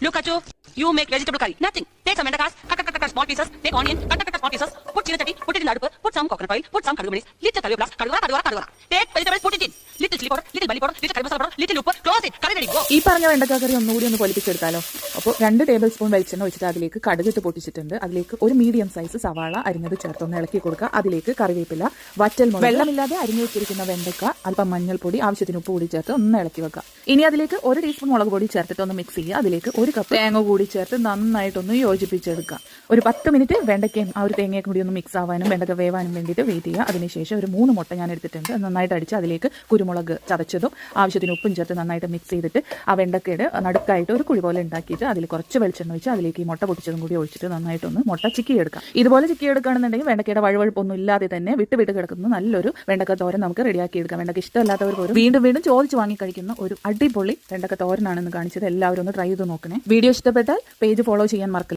Look at you. You make vegetable curry. Nothing. Take some vendakas, cut small pieces. Take onion, cut small pieces. Put chili chutney, put it in the adupu. Put some coconut oil, put some kadugamanis, little karivepla, kadugara. Take vegetables, put it in. Little chili powder, little bali powder, little curry masala powder, little uppu. Close it. Curry ready. Go. ഈ പറഞ്ഞ വെണ്ടക്കാക്കറി ഒന്നുകൂടി ഒന്ന് പൊലിപ്പിച്ചെടുത്താലോ. അപ്പോൾ 2 table spoon വെളിച്ചെണ്ണ ഒഴിച്ചിട്ട് അതിലേക്ക് കടുകിട്ട് പൊട്ടിച്ചിട്ടുണ്ട്. അതിലേക്ക് ഒരു മീഡിയം സൈസ് സവാള അരിഞ്ഞത് ചേർത്തൊന്ന് ഇളക്കി കൊടുക്കുക. അതിലേക്ക് കറിവേപ്പില, വറ്റൽമുളക്, വെള്ളമില്ലാതെ അരിഞ്ഞു വെച്ചിരിക്കുന്ന വെണ്ടക്ക, അല്പം മഞ്ഞൾപ്പൊടി, ആവശ്യത്തിന് ഉപ്പ് കൂടി ചേർത്ത് ഒന്ന് ഇളക്കി വെക്കുക. ഇനി അതിലേക്ക് 1 ടീസ്പൂൺ മുളക് പൊടി ചേർത്തിട്ട് ഒന്ന് മിക്സ് ചെയ്യുക. അതിലേക്ക് 1 കപ്പ് തേങ്ങ കൂടി ചേർത്ത് നന്നായിട്ടൊന്ന് യോജിപ്പിച്ചെടുക്കുക. ഒരു 10 മിനിറ്റ് വെണ്ടയ്ക്കയും ആ ഒരു തേങ്ങയും കൂടി ഒന്ന് മിക്സ് ആവാനും വെണ്ടക്ക വേവാനും വേണ്ടിയിട്ട് വെയിറ്റ് ചെയ്യുക. അതിനുശേഷം ഒരു 3 മുട്ട ഞാൻ എടുത്തിട്ടുണ്ട്. നന്നായിട്ട് അടിച്ച് അതിലേക്ക് കുരുമുളക് ചതച്ചതും ആവശ്യത്തിന് ഉപ്പും ചേർത്ത് നന്നായിട്ട് മിക്സ് ചെയ്തിട്ട് ആ വെണ്ടക്കയുടെ നടുക്കായിട്ട് ഒരു കുഴി പോലെ ഉണ്ടാക്കിയിട്ട് അതിൽ കുറച്ച് വെളിച്ചെണ്ണ ഒഴിച്ച് അതിലേക്ക് ഈ മുട്ട പൊട്ടിച്ചതും കൂടി ഒഴിച്ചിട്ട് നന്നായിട്ടൊന്ന് മുട്ട ചിക്കിയെടുക്കാം. ഇതുപോലെ ചിക്കിയെടുക്കുകയാണെന്നുണ്ടെങ്കിൽ വെണ്ടക്കയുടെ വഴുവഴുപ്പൊന്നും ഇല്ലാതെ തന്നെ വിട്ട് കിടക്കുന്ന നല്ലൊരു വെണ്ടക്ക തോരൻ നമുക്ക് റെഡിയാക്കി എടുക്കാം. വെണ്ടക്ക ഇഷ്ടമല്ലാത്തവർ പോലും വീണ്ടും ചോദിച്ച് വാങ്ങി കഴിക്കുന്ന ഒരു അടിപൊളി വെണ്ടക്ക തോരനാണെന്ന് കാണിച്ചത്. എല്ലാവരും ഒന്ന് ട്രൈ ചെയ്ത് നോക്കണേ. വീഡിയോ ഇഷ്ടപ്പെട്ടാൽ പേജ് ഫോളോ ചെയ്യാൻ മറക്കില്ല.